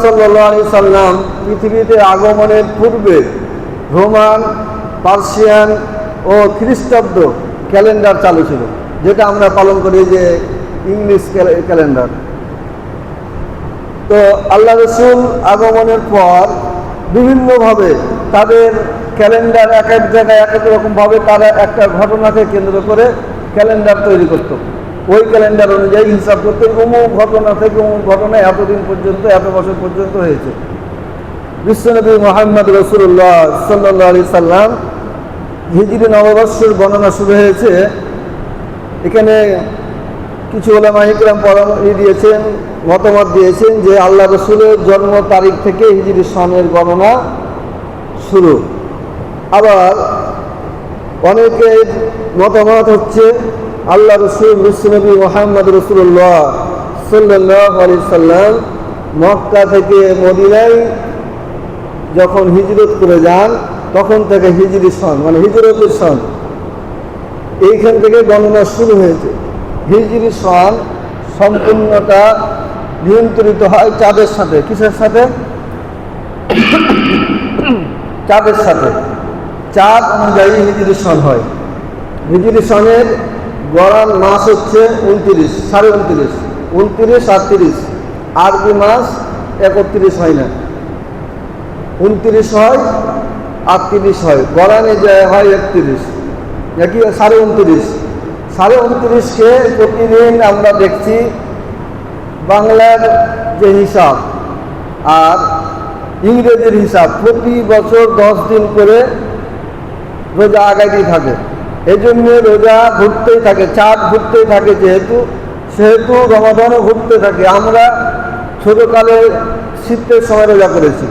সাল্লাল্লাহু আলাইহি সাল্লাম পৃথিবীতে আগমনের পূর্বে রোমান, পার্সিয়ান ও খ্রিস্টাব্দ ক্যালেন্ডার চালু ছিল, যেটা আমরা পালন করি যে ইংলিশ ক্যালেন্ডার। তো আল্লাহ রসুল আগমনের পর বিভিন্নভাবে তাদের ক্যালেন্ডার এক এক জায়গায় এক এক রকমভাবে তারা একটা ঘটনাকে কেন্দ্র করে ক্যালেন্ডার তৈরি করত। ওই ক্যালেন্ডার অনুযায়ী হিসাব করতে অমুক ঘটনা থেকে অমুক ঘটনা এতদিন পর্যন্ত, এত বছর পর্যন্ত হয়েছে। বিশ্বনবী মুহাম্মদ রাসূলুল্লাহ সাল্লাল্লাহু আলাইহি সাল্লাম হিজরি নববর্ষের গণনা শুরু হয়েছে। এখানে কিছু উলামায়ে ইকরাম পরামর্শ দিয়েছেন, মতামত দিয়েছেন যে আল্লাহ রসুলের জন্ম তারিখ থেকে হিজরি সনের গণনা শুরু। আবার অনেকের মতামত হচ্ছে আল্লাহ রসুল বিশ্বনবী মুহাম্মদ রাসূলুল্লাহ সাল্লাল্লাহু আলাইহি সাল্লাম মক্কা থেকে মদিনায় যখন হিজরত করে যান তখন থেকে হিজরি সন মানে হিজরতের সন এইখান থেকে গণনা শুরু হয়েছে। হিজরি সন সম্পূর্ণটা নিয়ন্ত্রিত হয় চাঁদের সাথে। কিসের সাথে? চাঁদের সাথে। চাঁদ অনুযায়ী হিজরি সন হয়। হিজরি সনের গড়ান মাস হচ্ছে 29, 29.5, 29 আর 30। আরবি মাস 31 হয় না, 29 হয় আর 30 হয়। গড়ানে যায় হয় 31, নাকি 29.5। 29.5কে প্রতিদিন আমরা দেখছি বাংলার যে হিসাব আর ইংরেজির হিসাব, প্রতি বছর 10 দিন করে রোজা আগাইতেই থাকে। এই জন্য রোজা ঘুরতেই থাকে, চাঁদ ঘুরতেই থাকে, সেহেতু রমাদানও ঘুরতে থাকে। আমরা ছোটকালে শীতের সময় রোজা করেছি,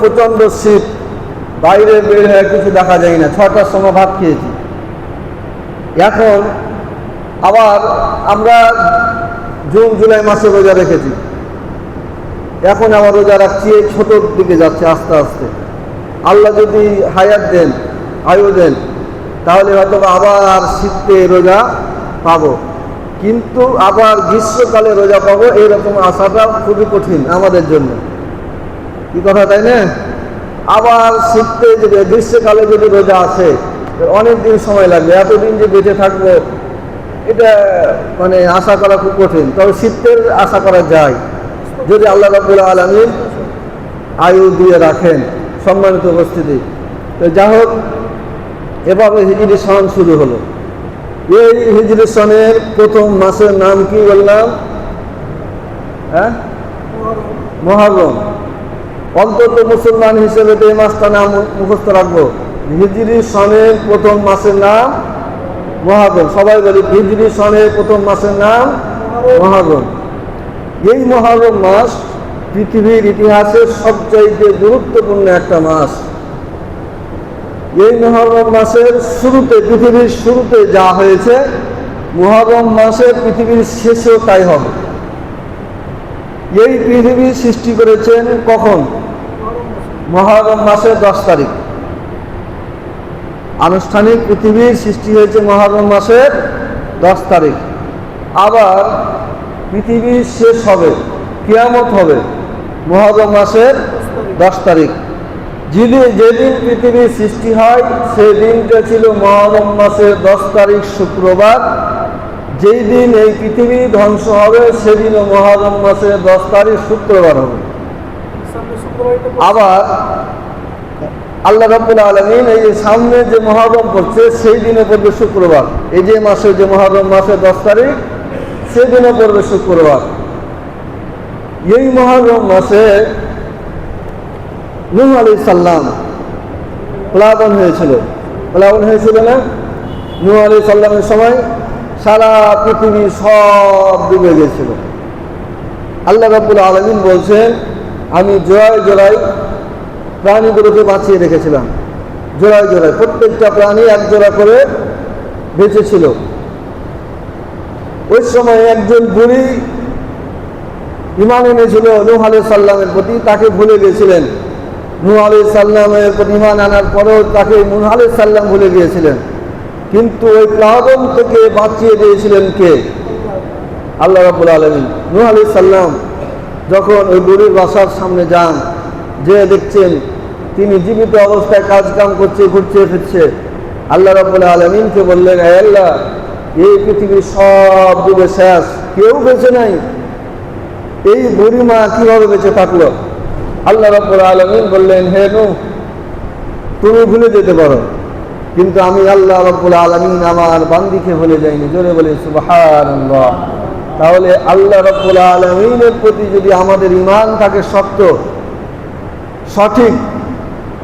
প্রচণ্ড শীত, বাইরে বের হয়ে কিছু দেখা যায় না, 6টার সময় ভাত খেয়েছি। এখন আবার আমরা জুন জুলাই মাসে রোজা রেখেছি, এখন আবার রোজা রাখছি, এই ছোটোর দিকে যাচ্ছে আস্তে আস্তে। আল্লাহ যদি হায়াত দেন, আয়ু দেন, তাহলে হয়তো আবার শীতে রোজা পাবো, কিন্তু আবার গ্রীষ্মকালে রোজা পাবো এইরকম আশাটা খুবই কঠিন আমাদের জন্য। কি কথা, তাই না? আবার শীতে যদি গ্রীষ্মকালে যদি রোজা আসে অনেক দিন সময় লাগবে, এতদিন যে বেঁচে থাকবো এটা মানে আশা করা খুব কঠিন। তবে শীতের আশা করা যায় যদি আল্লাহ রাব্বুল আলামিন আয়ু দিয়ে রাখেন। সম্মানিত উপস্থিতি, তো যাই হোক, এভাবে হিজরি সন শুরু হলো। এই হিজরি সনের প্রথম মাসের নাম কি বললাম? হ্যাঁ, মুহররম। অন্তত মুসলমান হিসেবে তো এই মাসটা নাম মুখস্থ রাখবো। হিজরি সনের প্রথম মাসের নাম মুহররম। সবাই বলি হিজরি সনের প্রথম মাসের নাম মুহররম। এই মুহররম মাস পৃথিবীর ইতিহাসের সবচাইতে গুরুত্বপূর্ণ একটা মাস। এই মুহররম মাসের শুরুতে, পৃথিবীর শুরুতে যা হয়েছে, মুহররম মাসে পৃথিবীর শেষেও তাই হবে। এই পৃথিবী সৃষ্টি করেছেন কখন? মুহররম মাসের 10 তারিখ। আনুষ্ঠানিক পৃথিবীর সৃষ্টি হয়েছে মুহররম মাসের 10 তারিখ। আবার পৃথিবী শেষ হবে, কিয়ামত হবে মুহররম মাসের 10 তারিখ। যেদিন পৃথিবীর সৃষ্টি হয় সেই দিনটা ছিল মুহররম মাসের 10 তারিখ শুক্রবার। যেই দিন এই পৃথিবী ধ্বংস হবে সেদিনও মুহররম মাসের 10 তারিখ শুক্রবার হবে। আবার আল্লাহ রাব্বুল আলামিন এই সামনে যে মুহররম পড়ছে সেই দিনে পড়বে শুক্রবার। এই যে মাসে, যে মুহররম মাসের 10 তারিখ, সেদিনে পড়বে শুক্রবার। এই মুহররম মাসে নূহ আলাইহিস সালাম প্লাবন হয়েছিল না? নূহ আলাইহিস সালামের সময় সারা পৃথিবী সব ডুবে গেছিল। আল্লাহ রাব্বুল আলামিন বলছেন, আমি জোড়ায় জোড়ায় প্রাণীগুলোকে বাঁচিয়ে রেখেছিলাম। জোড়ায় জোড়ায় প্রত্যেকটা প্রাণী এক জোড়া করে বেঁচেছিল। ওই সময় একজন বুড়ি ঈমান এনেছিল নূহ আলাইহিস সালামের প্রতি, তাকে ভুলে গিয়েছিলেন। নূহ আলাইহিস সালামের প্রতি ঈমান আনার পরেও তাকে নূহ আলাইহিস সালাম ভুলে গিয়েছিলেন। কিন্তু ওই প্লাবন থেকে বাঁচিয়ে দিয়েছিলেন কে? আল্লাহ রাব্বুল আলামিন। নূহ আলাইহিস সালাম যখন ওই বুড়ির বাসার সামনে যান, যে দেখছেন তিনি জীবিত অবস্থায় কাজ কাম করছে, ঘুরছে ফিরছে, আল্লাহ রাব্বুল আলামিনকে বললেন, হে আল্লাহ, এই পৃথিবীর সব ডুবে শেষ, কেউ বেঁচে নাই, এই বুড়ি মা কিভাবে বেঁচে থাকলো? আল্লাহ রাব্বুল আলামিন বললেন, হে নূহ, তুমি ভুলে যেতে পারো, কিন্তু আমি আল্লাহ রাব্বুল আলামিন আমার বান্দিকে ভুলে যাইনি। জোরে বলে সুবহানাল্লাহ। তাহলে আল্লাহ রাব্বুল আলামিনের প্রতি যদি আমাদের ঈমান থাকে শক্ত, সঠিক,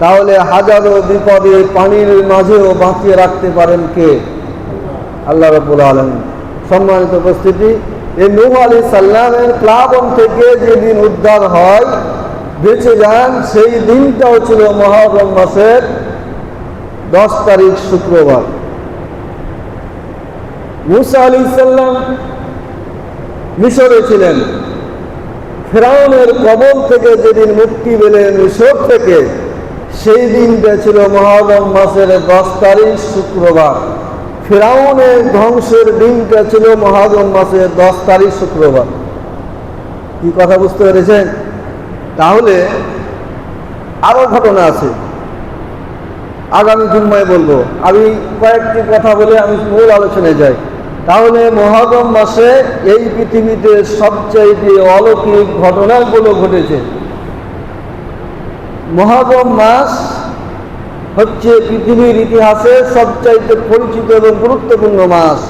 তাহলে হাজারো বিপদে পানির মাঝেও বাঁচিয়ে রাখতে পারেন কে? আল্লাহ রাব্বুল আলামিন। সম্মানিত উপস্থিতি, এই নূহ আলাইহিস সালামের প্লাবন থেকে যেদিন উদ্ধার হয়, বেঁচে যান, সেই দিনটাও ছিল মুহররম মাসের 10 তারিখ, শুক্রবার। মূসা আলাইহিস সালাম মিশরে ছিলেন, ফিরআউনের কবল থেকে যেদিন মুক্তি পেলেন মিশর থেকে, সেই দিনটা ছিল মুহররম মাসের 10 তারিখ, শুক্রবার। ফিরআউনের ধ্বংসের দিনটা ছিল মুহররম মাসের 10 তারিখ, শুক্রবার। কি কথা বুঝতে পেরেছেন? তাহলে আরো ঘটনা আছে, আগামী জুম্মায় বলবো। আমি কয়েকটি কথা বলে আমি মূল আলোচনায় যাই। তাহলে মুহররম মাসে এই পৃথিবীতে সবচাইতে অলৌকিক ঘটনাগুলো ঘটেছে। মুহররম মাস হচ্ছে পৃথিবীর ইতিহাসে সবচাইতে পরিচিত এবং গুরুত্বপূর্ণ মাস।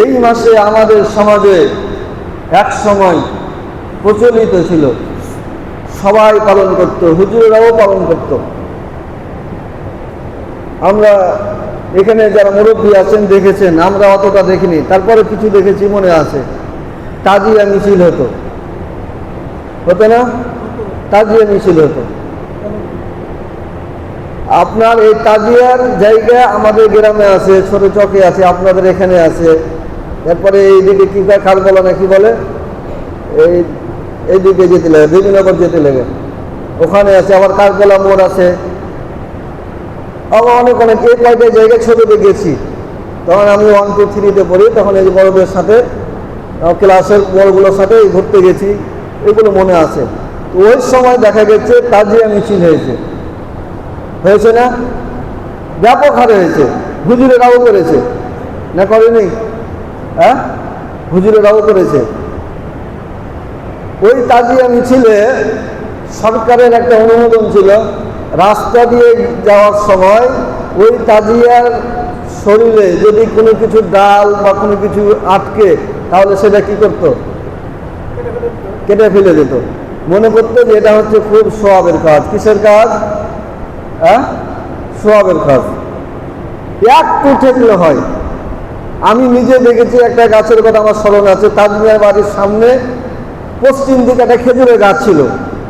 এই মাসে আমাদের সমাজে এক সময় প্রচলিত ছিল, সবাই পালন করত, হুজুরেরাও পালন করত। আমরা এখানে যারা মুরব্বী আছেন দেখেছেন, আমরা অতটা দেখিনি, তারপরে কিছু দেখেছি, মনে আছে। তাজিয়া মিছিল হতো না? তাজিয়া মিছিল হতো। আপনার এই তাজিয়ার জায়গা আমাদের গ্রামে আছে, ছোট চকে আছে, আপনাদের এখানে আছে। এরপরে এইদিকে কি খারবলা না কি বলে, এইদিকে যেতে লাগে, দেবীনগর যেতে লাগে, ওখানে আছে। আবার কারবলা মোড় আছে, আবার অনেক অনেক এই কয়েকটা জায়গায় ছোটতে গেছি। তখন আমি 1, 2, 3-তে পড়ি, তখন এই বড়দের সাথে, ক্লাসের বড়গুলোর সাথে ঘুরতে গেছি, এগুলো মনে আছে। ওই সময় দেখা গেছে তাজিয়া মিছিল হয়েছে না? ব্যাপক হারে হয়েছে। হুজুরেরাও করেছে না, করেনি? হ্যাঁ, হুজুরেরাও করেছে। ওই তাজিয়া মিছিলে সরকারের একটা অনুমোদন ছিল, রাস্তা দিয়ে যাওয়ার সময় ওই তাজিয়ার শরীরে যদি কোনো কিছু ডাল বা কোনো কিছু আটকে, তাহলে সেটা কি করতো? কেটে ফেলে দিত। মনে করতো যে এটা হচ্ছে খুব সওয়াবের কাজ। কিসের কাজ? সওয়াবের কাজ। একটু ঠেকলে হয়। আমি নিজে দেখেছি, একটা গাছের কথা আমার স্মরণ আছে, তাজমিয়ার বাড়ির সামনে পশ্চিম দিকে একটা খেজুরের গাছ ছিল,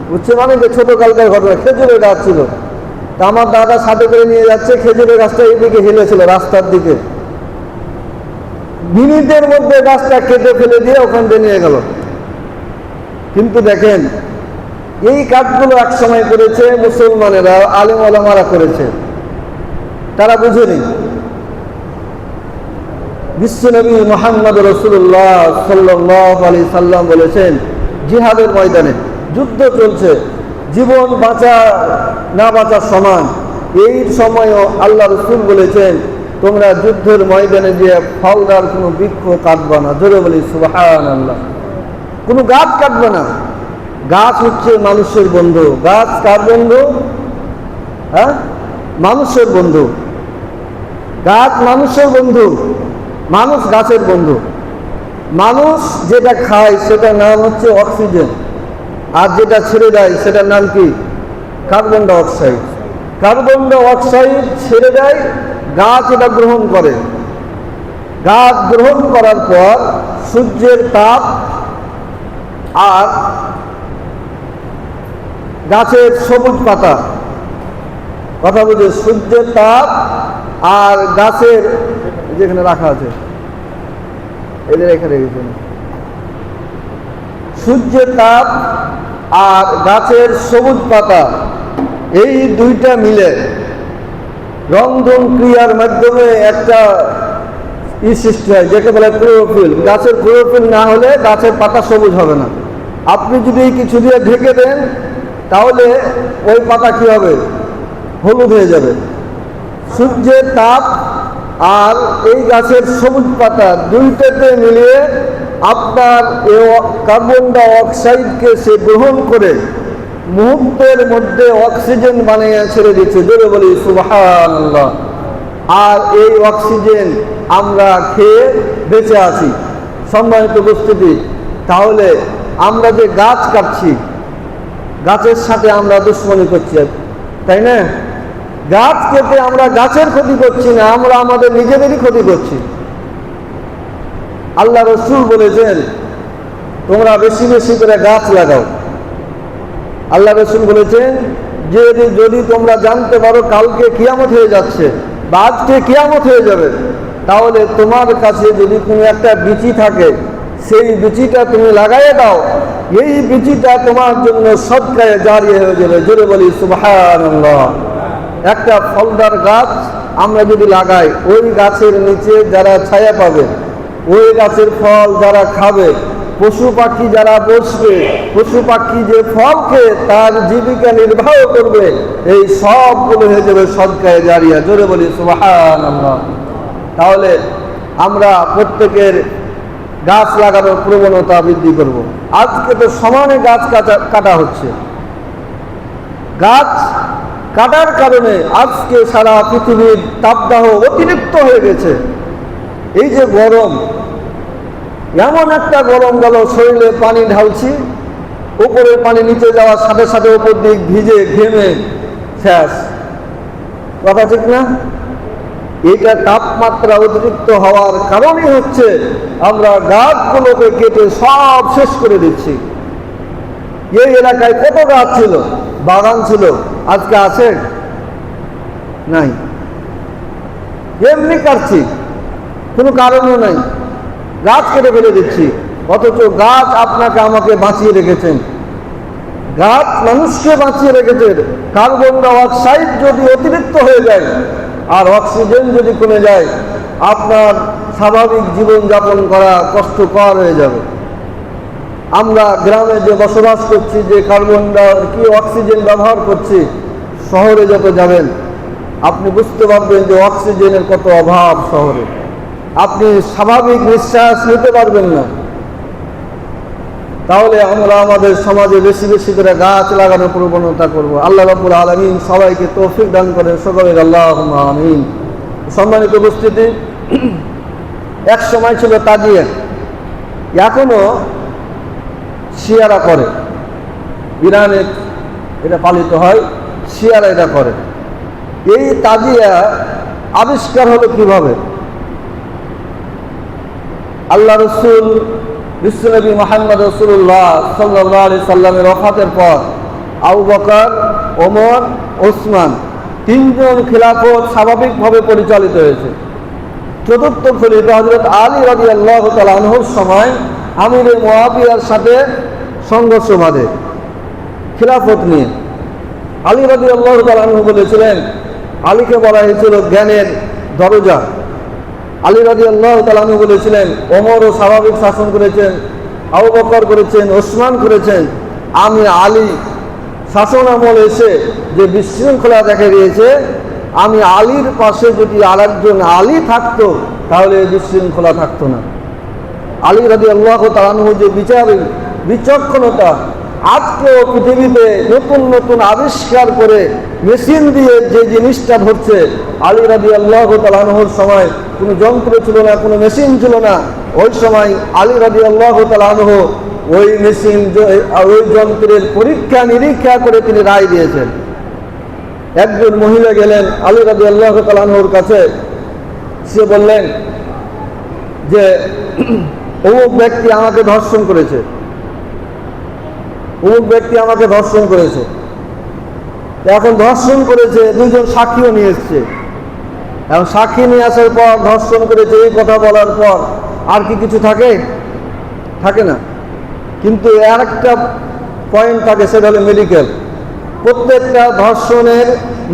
বুঝছে মানে যে ছোট কালকার ঘটনা, খেজুরের গাছ ছিল। তা আমার দাদা সাথে করে নিয়ে যাচ্ছে, খেজুরের গাছটা এইদিকে হেলেছিল রাস্তার দিকে, মিনিটের মধ্যে গাছটা কেটে ফেলে দিয়ে ওখান থেকে নিয়ে গেল। কিন্তু দেখেন, এই কাজগুলো এক সময় করেছে মুসলমানেরা, আলেম ওলামারা করেছে, তারা বুঝেনি। বিশ্বনবী মুহাম্মদ রাসূলুল্লাহ সাল্লাল্লাহু আলাইহি সাল্লাম বলেছেন, জিহাদের ময়দানে যুদ্ধ চলছে, জীবন বাঁচা না বাঁচা সমান। এই সময়ও আল্লাহ রাসূল বলেছেন, তোমরা যুদ্ধের ময়দানে গিয়ে ফলদার কোনো বৃক্ষ কাটবে না। জোরে বলি সুবহানাল্লাহ। কোনো গাছ কাটবে না। গাছ হচ্ছে মানুষের বন্ধু। গাছ কার বন্ধু? মানুষের বন্ধু। গাছ মানুষের বন্ধু, মানুষ গাছের বন্ধু। মানুষ যেটা খায় সেটার নাম হচ্ছে অক্সিজেন, আর যেটা ছেড়ে দেয় সেটার নাম কি? Carbon die oxide. Carbon die oxide ছেড়ে দেয়, গাছ এটা গ্রহণ করে। গাছ গ্রহণ করার পর সূর্যের তাপ আর গাছের সবুজ পাতা, কথা বুঝে, সূর্যের তাপ আর গাছের, যেখানে রাখা আছে এদের এখানে রেখেছেন, সূর্যের তাপ আর গাছের সবুজ পাতা, এই দুইটা মিলে রন্ধন ক্রিয়ার মাধ্যমে একটা সৃষ্টি হয়, যেটা বলে ক্লোরোফিল। গাছের ক্লোরোফিল না হলে গাছের পাতা সবুজ হবে না। আপনি যদি কিছু দিয়ে ঢেকে দেন তাহলে ওই পাতা কী হবে? হলুদ হয়ে যাবে। সূর্যের তাপ আর এই গাছের সবুজ পাতা দুইটাতে মিলিয়ে আপনার এই কার্বন ডাই অক্সাইডকে সে গ্রহণ করে মুহূর্তের মধ্যে অক্সিজেন বানিয়ে ছেড়ে দিচ্ছে। জোরে বলি সুবহানাল্লাহ। আর এই অক্সিজেন আমরা খেয়ে বেঁচে আছি। সম্মানিত উপস্থিতি, তাহলে আমরা যে গাছ কাটছি, গাছের সাথে আমরা দুশ্মনী করছি, তাই না? গাছ কেটে আমরা গাছের ক্ষতি করছি না, আমরা আমাদের নিজেদেরই ক্ষতি করছি। আল্লাহ রসুল বলেছেন তোমরা বেশি বেশি করে গাছ লাগাও। আল্লাহ রসুল বলেছেন যে যদি তোমরা জানতে পারো কালকে কিয়ামত হয়ে যাচ্ছে বা আজকে কিয়ামত হয়ে যাবে, তাহলে তোমার কাছে যদি কোনো একটা বিচি থাকে সেই বিচিটা তুমি লাগাইয়ে দাও, এই বিচিটা তোমার জন্য সদকায়ে জারিয়া হয়ে যাবে। জোরে বলি সুবহানাল্লাহ। একটা ফলদার গাছ আমরা যদি লাগাই, ওই গাছের নিচে যারা ছায়া পাবে, ওই গাছের ফল যারা খাবে, পশু পাখি যারা বসবে, পশু পাখি যে ফল খেয়ে তার জীবিকা নির্বাহ করবে, এই সবগুলো হয়ে যাবে সদকায়ে জারিয়া। জোরে বলি সুবহানাল্লাহ। তাহলে আমরা প্রত্যেকের গাছ লাগানোর প্রবণতা বৃদ্ধি করব। আজকে তো সমানে গাছ কাটা হচ্ছে। গাছ কাটার কারণে আজকে সারা পৃথিবীর তাপদাহ অতিরিক্ত হয়ে গেছে। এই যে গরম, এমন একটা গরম গেল, শরীরে পানি ঢালছি, উপরের পানি নিচে যাওয়ার সাথে সাথে উপর দিক ভিজে ঘেমে শেষ। কথা ঠিক না? এইটা তাপমাত্রা অতিরিক্ত হওয়ার কারণই হচ্ছে আমরা গাছগুলোকে কেটে সব শেষ করে দিচ্ছি। এই এলাকায় কত গাছ ছিল, বাগান ছিল, আজকে আছে? নাই। এমনি কাটছি, কোনো কারণও নাই, গাছ কেটে ফেলে দিচ্ছি। অথচ গাছ আপনাকে আমাকে বাঁচিয়ে রেখেছেন, গাছ মানুষকে বাঁচিয়ে রেখেছেন। কার্বন ডাই অক্সাইড যদি অতিরিক্ত হয়ে যায় আর অক্সিজেন যদি কমে যায়, আপনার স্বাভাবিক জীবনযাপন করা কষ্টকর হয়ে যাবে। আমরা গ্রামে যে বসবাস করছি, যে কার্বন ডাই অক্সিজেন ব্যবহার করছি, শহরে যত যাবেন আপনি বুঝতে পারবেন যে অক্সিজেনের কত অভাব শহরে। আপনি স্বাভাবিক নিঃশ্বাস নিতে পারবেন না। তাহলে আমরা আমাদের সমাজে বেশি বেশি করে গাছ লাগানোর প্রবণতা করব। আল্লাহ রাব্বুল আলামিন সবাইকে তৌফিক দান করেন, সকলে আল্লাহুম্মা আমিন। সম্মানিত উপস্থিতি, এক সময় ছিল তাজিয়া, এখনো শিয়ারা করে। ইরানে এটা পালিত হয়, শিয়ারা এটা করে। এই তাজিয়া আবিষ্কার হলো কিভাবে? আল্লাহ রসুল বিশ্বনবী মুহাম্মদ রাসূলুল্লাহ সাল্লাল্লাহু আলাইহি সাল্লামের ওফাতের পর আবু বকর, ওমর, ওসমান তিনজন খিলাফত স্বাভাবিকভাবে পরিচালিত হয়েছে। চতুর্থ খলিফা হযরত আলী রাদিয়াল্লাহু তাআলা আনহুর সময় আমিরে মুআবিয়ার সাথে সংঘর্ষ বাধে খিলাফত নিয়ে। আলী রাদিয়াল্লাহু তাআলা আনহু বলেছিলেন, আলীকে বলা হয়েছিল জ্ঞানের দরজা। আলী রাদিয়াল্লাহু তাআলা আনহু বলেছিলেন, ওমরও স্বাভাবিক শাসন করেছেন, আবু বকর করেছেন, ওসমান করেছেন, আমি আলী শাসন আমল এসে যে বিশৃঙ্খলা দেখা দিয়েছে, আমি আলীর পাশে যদি আরেকজন আলী থাকতো তাহলে বিশৃঙ্খলা থাকতো না। আলী রাদিয়াল্লাহু তাআলা আনহু যে বিচক্ষণতা, আজকেও পৃথিবীতে নতুন নতুন আবিষ্কার করে মেশিন দিয়ে যে জিনিসটা ধরছে, আলী রাদিয়াল্লাহু তাআলা আনহুর সময় কোনো যন্ত্র ছিল না, কোনো মেশিন ছিল না। ওই সময় আলী রাদিয়াল্লাহু তাআলা আনহু ওই মেশিন, ওই যন্ত্রের পরীক্ষা নিরীক্ষা করে তিনি রায় দিয়েছেন। একজন মহিলা গেলেন আলী রাদিয়াল্লাহু তাআলা আনহুর কাছে, সে বললেন যে অমুক ব্যক্তি আমাকে ধর্ষণ করেছে, অমুক ব্যক্তি আমাকে ধর্ষণ করেছে। এখন ধর্ষণ করেছে, দুজন সাক্ষীও নিয়ে এসছে। এখন সাক্ষী নিয়ে আসার পর ধর্ষণ করেছে এই কথা বলার পর আর কি কিছু থাকে? থাকে না। কিন্তু আর একটা পয়েন্ট থাকে, সেটা হলো মেডিকেল। প্রত্যেকটা ধর্ষণের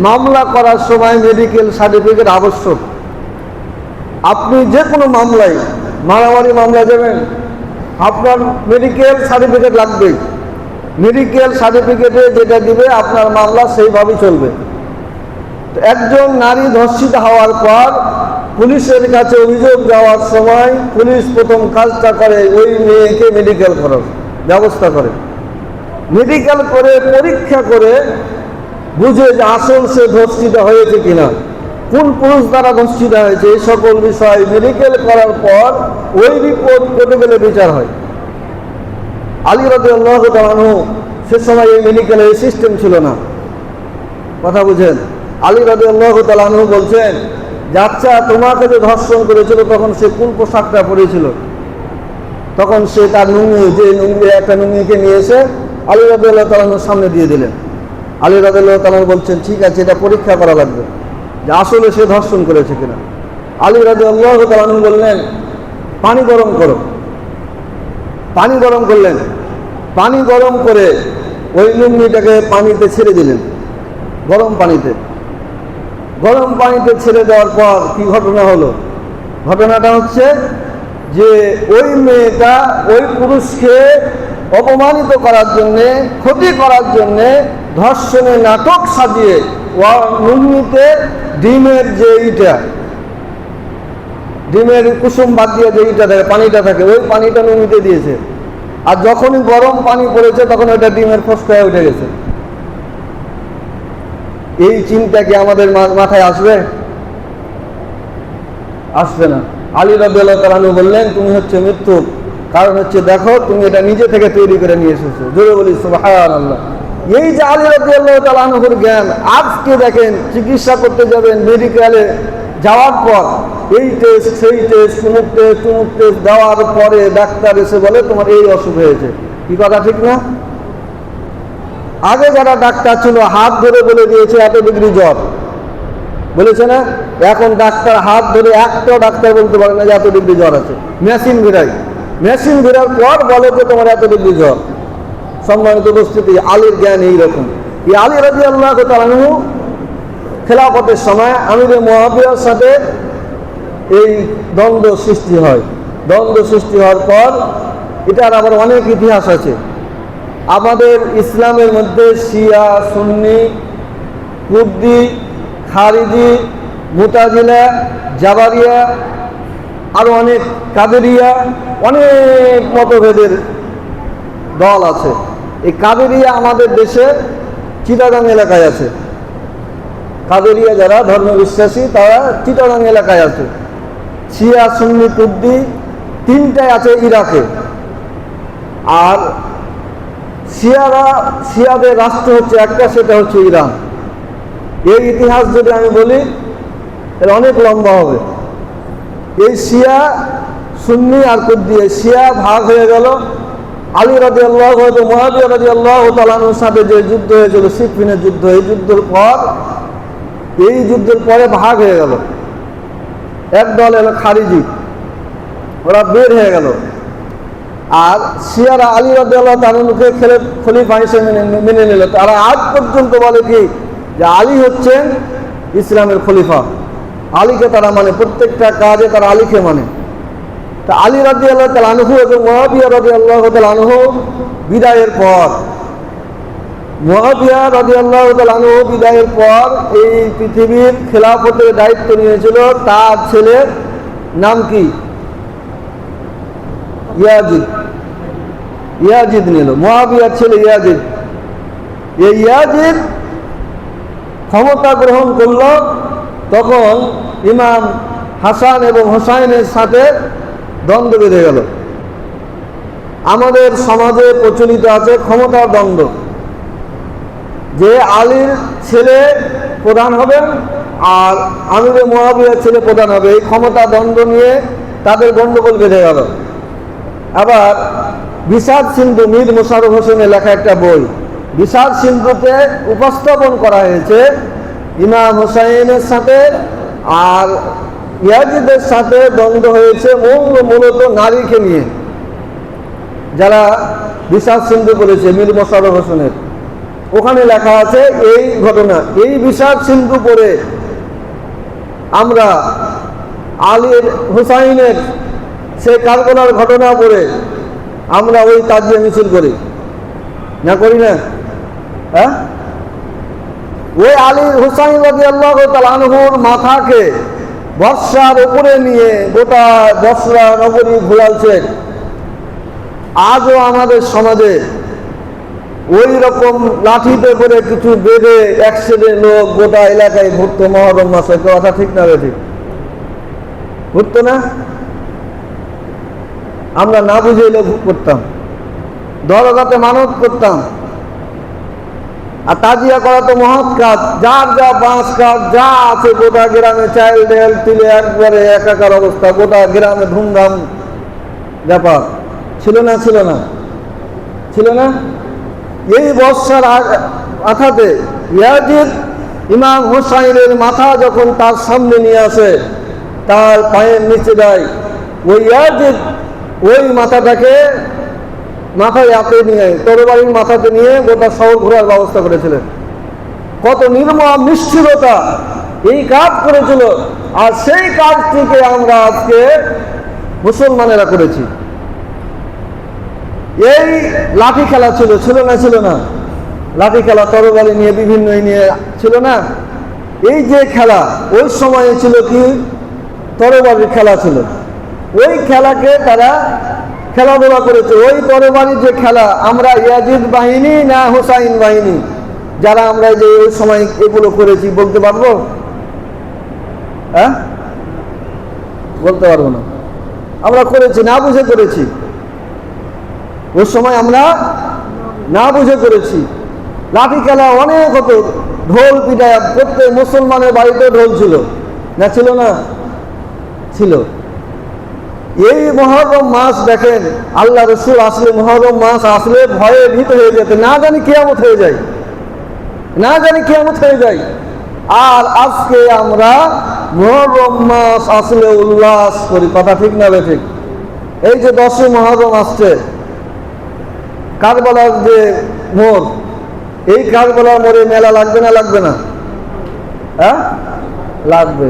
মামলা করার সময় মেডিকেল সার্টিফিকেট আবশ্যক। আপনি যে কোনো মামলায়, মারামারি মামলা যাবেন, আপনার মেডিকেল সার্টিফিকেট লাগবেই। মেডিকেল সার্টিফিকেটে যেটা দিবে আপনার মামলা সেইভাবেই চলবে। তো একজন নারী ধর্ষিত হওয়ার পর পুলিশের কাছে অভিযোগ দেওয়ার সময় পুলিশ প্রথম কাজটা করে ওই মেয়েকে মেডিকেল করার ব্যবস্থা করে। মেডিকেল করে পরীক্ষা করে বুঝে যে আসল সে ধর্ষিত হয়েছে কিনা, কোন পুরুষ দ্বারা ধর্ষিত হয়েছে, এই সকল বিষয় মেডিকেল করার পর ওই রিপোর্ট কোর্টে গেলে বিচার হয়। আলী রাদিয়াল্লাহু তাআলা আনহু সে সময় এই মেডিকেলের সিস্টেম ছিল না, কথা বুঝেন। আলী রাদিয়াল্লাহু তাআলা আনহু বলছেন যে আচ্ছা তোমাকে যে ধর্ষণ করেছিল তখন সে কোন পোশাকটা পরেছিল? তখন সে তার একটা নুঙ্গিকে নিয়ে এসে আলী রাদিয়াল্লাহু তাআলা আনহুর সামনে দিয়ে দিলেন। আলী রাদিয়াল্লাহু তাআলা বলছেন ঠিক আছে, এটা পরীক্ষা করা লাগবে যে আসলে সে ধর্ষণ করেছে কিনা। আলী রাদিয়াল্লাহু তাআলা আনহু বললেন পানি গরম করো। পানি গরম করলেন, পানি গরম করে ওই লুঙ্গিটাকে পানিতে ছেড়ে দিলেন। গরম পানিতে ছেড়ে দেওয়ার পর কি ঘটনা হলো? ঘটনাটা হচ্ছে যে ওই মেয়েটা ওই পুরুষকে অপমানিত করার জন্যে, ক্ষতি করার জন্যে ধর্ষণের নাটক সাজিয়ে লুঙ্গিতে ডিমের কুসুম বাদ দিয়ে যে ইটা থাকে, পানিটা থাকে, ওই পানিটা লুঙ্গিতে দিয়েছে। আর যখনই গরম পানি পড়েছে তখন ওইটা ডিমের ফসকায় উঠে গেছে। এই চিন্তা কি আমাদের মাথায় আসবে? আসবে না। আলী রাদিয়াল্লাহু তাআলা আনহু বললেন তুমি হচ্ছে মৃত্যু, কারণ হচ্ছে দেখো তুমি এটা নিজে থেকে তৈরি করে নিয়ে এসেছো। জোরে বলি সুবহানাল্লাহ। এই যে আলী রাদিয়াল্লাহু তাআলা আনহুর জ্ঞান, আজকে দেখেন চিকিৎসা করতে যাবেন মেডিকেলে যাওয়ার পর এই টেস্ট সেই টেস্ট তুমুক টেস্ট দেওয়ার পরে ডাক্তার এসে বলে তোমার এই অসুখ হয়েছে। কি কথা ঠিক না? আগে যারা ডাক্তার ছিল হাত ধরে বলে দিয়েছে এত ডিগ্রি জ্বর, বলেছে না? এখন ডাক্তার হাত ধরে একটাও ডাক্তার বলতে পারে না যে এত ডিগ্রি জ্বর আছে। মেশিন ঘেরার পর বলে যে তোমার এত ডিগ্রি জ্বর। সম্মানিত উপস্থিতি, আলীর জ্ঞান এইরকম। এই আলী রাদিয়াল্লাহু তাআলা আনহু খেলাফতের সময় আমিরে মুআবিয়ার সাথে এই দ্বন্দ্ব সৃষ্টি হয়। দ্বন্দ্ব সৃষ্টি হওয়ার পর এটার আবার অনেক ইতিহাস আছে। আমাদের ইসলামের মধ্যে শিয়া, সুন্নি, কুর্দি, খারিজি, মুতাজিলা, জাবারিয়া, আরো অনেক কাদেরিয়া, অনেক মতভেদের দল আছে। এই কাদেরিয়া আমাদের দেশে চিটাগাং এলাকায় আছে। কাদেরিয়া যারা ধর্মবিশ্বাসী তারা চিটাগাং এলাকায় আছে। শিয়া, সুন্নি, কুর্দি তিনটায় আছে ইরাকে। আর শিয়াদের রাষ্ট্র হচ্ছে একটা, সেটা হচ্ছে ইরান। এই ইতিহাস যদি আমি বলি এর অনেক লম্বা হবে। এই শিয়া, সুন্নি আর কুর্দি, শিয়া ভাগ হয়ে গেল। আলী রাদিয়াল্লাহু তাআলা মুআবিয়া রাদিয়াল্লাহু তাআলা আনহুর সাথে যে যুদ্ধ হয়েছিল সিফফিনের যুদ্ধ, এই যুদ্ধের পরে ভাগ হয়ে গেল। এক দল এলো খারিজি, ওরা বের হয়ে গেল। আর শিয়ারা আলী রাদিয়াল্লাহু তাআলা আনহুকে খলিফা হিসেবে মেনে নিল। তারা আজ পর্যন্ত বলে কি যে আলী হচ্ছেন ইসলামের খলিফা। আলীকে তারা মানে, প্রত্যেকটা কাজে তারা আলীকে মানে। তা আলী রাদিয়াল্লাহু তাআলা আনহু এবং মুআবিয়া রাদিয়াল্লাহু তাআলা আনহু বিদায়ের পর, মুআবিয়া রাদিয়াল্লাহু তাআলা আনহু বিদায়ের পর এই পৃথিবীর খেলাফতের দায়িত্ব নিয়েছিল তার ছেলের নাম কি? ইয়াজিদ নিল, মুআবিয়ার ছেলে ইয়াজিদ। এই ইয়াজিদ ক্ষমতা গ্রহণ করল, তখন ইমাম হাসান এবং হোসাইনের সাথে দ্বন্দ্ব বেঁধে গেল। আমাদের সমাজে প্রচলিত আছে ক্ষমতার দ্বন্দ্ব, যে আলীর ছেলে প্রধান হবেন আর আমিরে মুআবিয়ার ছেলে প্রধান হবে। এই ক্ষমতা দ্বন্দ্ব নিয়ে তাদের গণ্ডগোল বেঁধে গেল। আবার বিষাদ সিন্ধু, মীর মোশাররফ হোসেনের লেখা একটা বই, বিষাদ সিন্ধুতে উপস্থাপন করা হয়েছে ইমাম হোসাইনের সাথে আর ইয়াজিদের সাথে দ্বন্দ্ব হয়েছে মূলত নারীকে নিয়ে। যারা বিষাদ সিন্ধু করেছে মীর মোশাররফ হোসেনের, ওখানে লেখা আছে এই ঘটনা। এই বিষাদ সিন্ধু পড়ে আমরা আলীর হুসাইনের সেই কারবালার ঘটনা পড়ে আমরা ওই তাজিয়া মিছিল করি না, করি না? হ্যাঁ, ওই আলী হুসাইন রাদিয়াল্লাহু তাআলা আনহুর মাথাকে বর্ষার উপরে নিয়ে গোটা বসরা নগরী ঘুরালছেন। আজও আমাদের সমাজে ওই রকম লাঠিতে করে কিছু বেঁধে একসাথে লোক গোটা এলাকায় ঘুরতো মহরম মাসে, কথা ঠিক না? ঠিক ঘুরতো না? আমরা না বুঝে এলে করতাম, দরগাতে মানত করতাম। আর তাজিয়া করা তো মহৎ কাজ, যার যা বাঁশ কাজ যা আছে গোটা গ্রামে চাল ডাল তুলে একবারে একাকার অবস্থা, গোটা গ্রামে ধুমধাম ব্যাপার ছিল না? ছিল না? ছিল না? এই বর্ষার মাথাতে ইয়াজিদ ইমাম হুসাইনের মাথা যখন তার সামনে নিয়ে আসে, তার পায়ের নিচে দেয়, ওই ইয়াজিদ ওই মাথাটাকে মাথায় হাতে নিয়ে তরবারির মাথাতে নিয়ে গোটা শহর ঘোরার ব্যবস্থা করেছিলেন। কত নির্মম নিষ্ঠুরতা এই কাজ করেছিল, আর সেই কাজটিকে আমরা আজকে মুসলমানেরা করেছি। এই লাঠি খেলা ছিল, ছিল না? ছিল না? লাঠি খেলা, তরবারি নিয়ে বিভিন্ন নিয়ে ছিল না? এই যে খেলা ওই সময়ে ছিল কি তরবারির খেলা ছিল, ওই খেলাকে তারা খেলাধুলা করেছে। ওই তরবারির যে খেলা, আমরা ইয়াজিদ বাহিনী না হুসাইন বাহিনী যারা আমরা যে ওই সময় এগুলো করেছি বলতে পারবো? হ্যাঁ, বলতে পারবো না। আমরা করেছি, না বুঝে করেছি। ওই সময় আমরা না বুঝে করেছি। লাঠি খেলা অনেক হতো, ঢোল পিটায়, প্রত্যেক মুসলমানের বাড়িতে ঢোল ছিল না? ছিল না? ছিল। এই মহরম মাস দেখেন, আল্লাহ রসুল আসলে মহরম মাস আসলে ভয়ে ভীত হয়ে যেত, না জানি কিয়ামত হয়ে যায়, না জানি কিয়ামত হয়ে যায়। আর আজকে আমরা মহরম মাস আসলে উল্লাস করি, কথা ঠিক না? ঠিক। এই যে 10ই মহরম আসছে, কারবালার যে মোড়, এই কারবালার মোড়ে মেলা লাগবে না? লাগবে না? হ্যাঁ, লাগবে।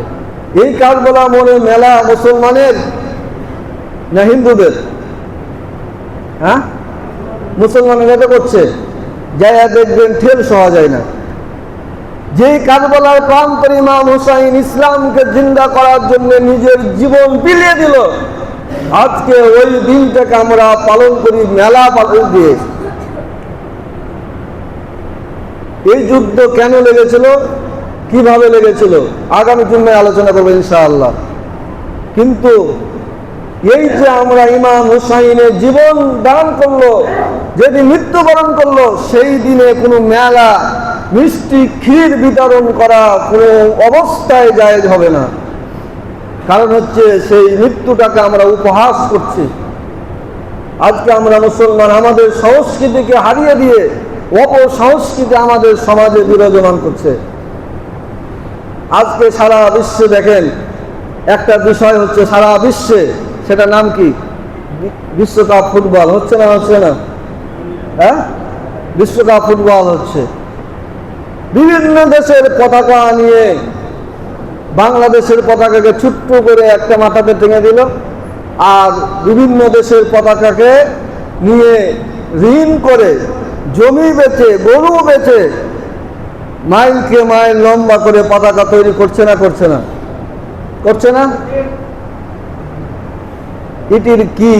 এই কারবালা মোড়ে মেলা মুসলমানের না হিন্দুদের? হ্যাঁ, মুসলমানেরা এটা করছে, যাইয়া দেখবেন ঠেল সহা যায় না। যেই কারবালার প্রান্তর ইমাম হুসাইন ইসলামকে জিন্দা করার জন্য নিজের জীবন বিলিয়ে দিল, আজকে ওই দিনটাকে আমরা পালন করি মেলা পালন দিয়ে। এই যুদ্ধ কেন লেগেছিল, কিভাবে লেগেছিল, আগামী দিনে আলোচনা করবো ইনশাআল্লাহ। কিন্তু এই যে আমরা ইমাম হুসাইনের জীবন দান করলো, যেদিন মৃত্যুবরণ করলো, সেই দিনে কোনো মেলা মিষ্টি ক্ষীর বিতরণ করা কোনো অবস্থায় জায়েজ হবে না। কারণ হচ্ছে সেই মৃত্যুটাকে আমরা উপহাস করছি। আজকে আমরা মুসলমান আমাদের সংস্কৃতিকে হারিয়ে দিয়ে অপসংস্কৃতি আমাদের সমাজে বিরাজমান করছে। আজকে সারা বিশ্বে দেখেন একটা বিষয় হচ্ছে, সারা বিশ্বে, সেটা নাম কি? বিশ্বকাপ ফুটবল হচ্ছে না? হচ্ছে না? হ্যাঁ, বিশ্বকাপ ফুটবল হচ্ছে। বিভিন্ন দেশের পতাকা নিয়ে বাংলাদেশের পতাকাকে ছোট্ট করে একটা মাথাতে টেঙে দিল, আর বিভিন্ন দেশের পতাকাকে নিয়ে ঋণ করে জমি বেচে গরু বেচে মাইলকে মাইল লম্বা করে পতাকা তৈরি করছে না? করছে না? করছে না? এটির কি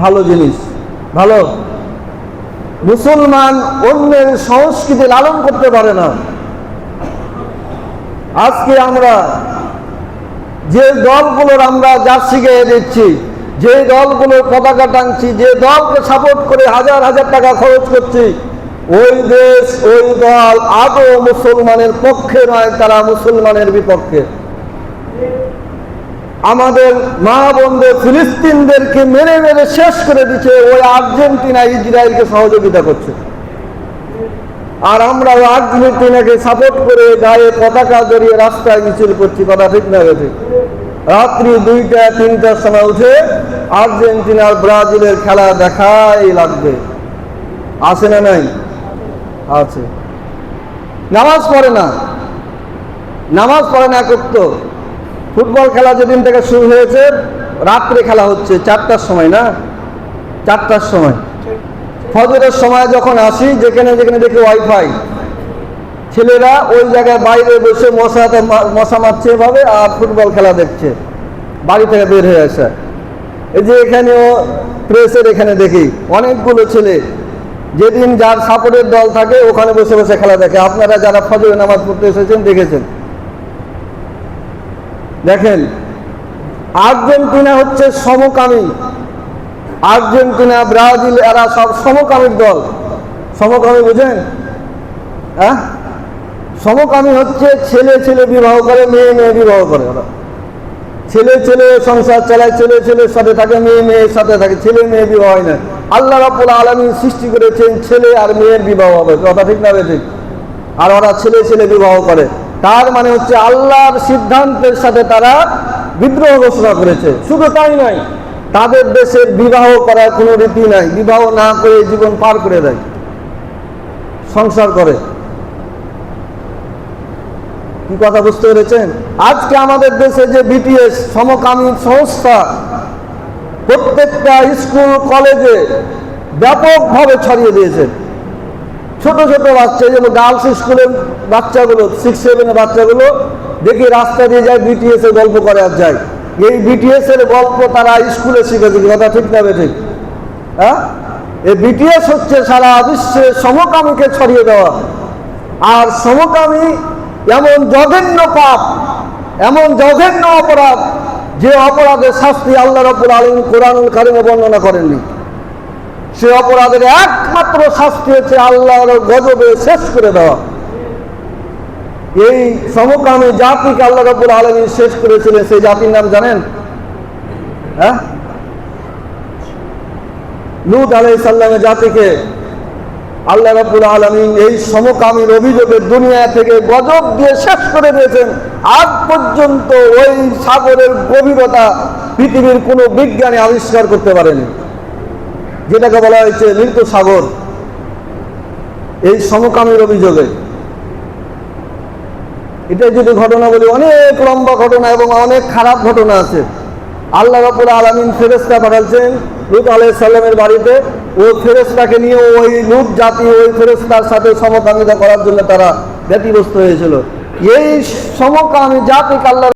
ভালো জিনিস? ভালো? মুসলমান অন্যের সংস্কৃতি লালন করতে পারে না। আজকে আমরা যে দলগুলোর আমরা জার্সি গায়ে দিচ্ছি, যে দলগুলোর পতাকা টাঙছি, যে দলকে সাপোর্ট করে হাজার হাজার টাকা খরচ করছি, ওই দেশ ওই দল আদৌ মুসলমানের পক্ষে নয়, তারা মুসলমানের বিপক্ষে। আমাদের মা বোনদের ফিলিস্তিনদেরকে মেরে মেরে শেষ করে দিচ্ছে, ওই আর্জেন্টিনা ইসরায়েলকে সহযোগিতা করছে। আর আমরা ওই আর্জেন্টিনাকে সাপোর্ট করে গায়ে পতাকা জড়িয়ে রাস্তায় মিছিল করছি, কথা ঠিক না? ঠিক। রাত্রি 2টা 3টার সময় উঠে আর্জেন্টিনার ব্রাজিলের খেলা দেখাই লাগবে। আছে না? নাই? আছে। নামাজ পড়ে না, নামাজ পড়ে না একক। ফুটবল খেলা যেদিন থেকে শুরু হয়েছে রাত্রে খেলা হচ্ছে 4টার সময়, না? 4টার সময়। ফজরের সময় যখন আসি, যেখানে যেখানে দেখি ওয়াইফাই, ছেলেরা ওই জায়গায় বাইরে বসে মশা মারছে এভাবে আর ফুটবল খেলা দেখছে, বাড়ি থেকে বের হয়ে আসে। এই যে এখানেও প্রেসের এখানে দেখি অনেকগুলো ছেলে, যেদিন যার সাপোর্টের দল থাকে ওখানে বসে বসে খেলা দেখে। আপনারা যারা ফজরের নামাজ পড়তে এসেছেন দেখেছেন। দেখেন, আর্জেন্টিনা হচ্ছে সমকামী, আর্জেন্টিনা, ব্রাজিল, এরা সব সমকামীর দল। সমকামী বুঝেন? হ্যাঁ, সমকামী হচ্ছে ছেলে ছেলে বিবাহ করে, মেয়ে মেয়ে বিবাহ করে। ওরা ছেলে ছেলে সংসার চালায়, ছেলে ছেলের সাথে থাকে, মেয়ে মেয়ের সাথে থাকে, ছেলে মেয়ে বিবাহ হয় না। আল্লাহ রাব্বুল আলামিন সৃষ্টি করেছেন ছেলে আর মেয়ের বিবাহ হবে, কথা ঠিক না ঠিক? আর ওরা ছেলে ছেলে বিবাহ করে, তার মানে হচ্ছে আল্লাহর সিদ্ধান্তের সাথে তারা বিদ্রোহ ঘোষণা করেছে। শুধু তাই নয়, তাদের দেশের বিবাহ করার কোনো রীতি নাই, বিবাহ না করে জীবন পার করে দেয়, সংসার করে। কি কথা বুঝতে পেরেছেন? আজকে আমাদের দেশে যে বিটিএস সমকামী সংস্থা প্রত্যেকটা স্কুল কলেজে ব্যাপকভাবে ছড়িয়ে দিয়েছে। ছোট ছোট বাচ্চা, যেমন গার্লস স্কুলের বাচ্চাগুলো, 6-7 বাচ্চাগুলো দেখি রাস্তা দিয়ে যায়, বিটিএস এর গল্প করে আর যায়। এই বিটিএস এর গল্প তারা স্কুলে শিখেছে, কথা ঠিক না ঠিক? হ্যাঁ, এই বিটিএস হচ্ছে সারা বিশ্বে সমকামীকে ছড়িয়ে দেওয়া। আর সমকামী এমন জঘন্য পাপ, এমন জঘন্য অপরাধ, যে অপরাধের শাস্তি আল্লাহ রাব্বুল আলামিন কোরআনুল কারীমে বর্ণনা করেননি। সে অপরাধের একমাত্র শাস্তি হচ্ছে আল্লাহর গজবে শেষ করে দেওয়া। এই সমকামী জাতিকে আল্লাহ রাব্বুল আলামিন শেষ করেছিলেন। সেই জাতির নাম জানেন? হ্যাঁ, লূত আলাইহিস সালামের জাতিকে আল্লাহ রাব্বুল আলামিন এই সমকামীর অভিযোগে দুনিয়া থেকে গজব দিয়ে শেষ করে দিয়েছেন। আজ পর্যন্ত ওই সাগরের গভীরতা পৃথিবীর কোনো বিজ্ঞানী আবিষ্কার করতে পারেনি, যেটাকে বলা হয়েছে মৃত সাগর, এই সমকামীর অভিযোগে। এটা যদি ঘটনা বলি, অনেক লম্বা ঘটনা এবং অনেক খারাপ ঘটনা আছে। আল্লাহ রাব্বুল আলামিন ফেরেশতা পাঠাচ্ছেন লূত আলাইহিস সালামের বাড়িতে। ওই ফেরেশতাকে নিয়ে ওই লূত জাতি ওই ফেরেশতার সাথে সমকামিতা করার জন্য তারা ব্যতিব্যস্ত হয়েছিল। এই সমকামী জাতিকে আল্লাহ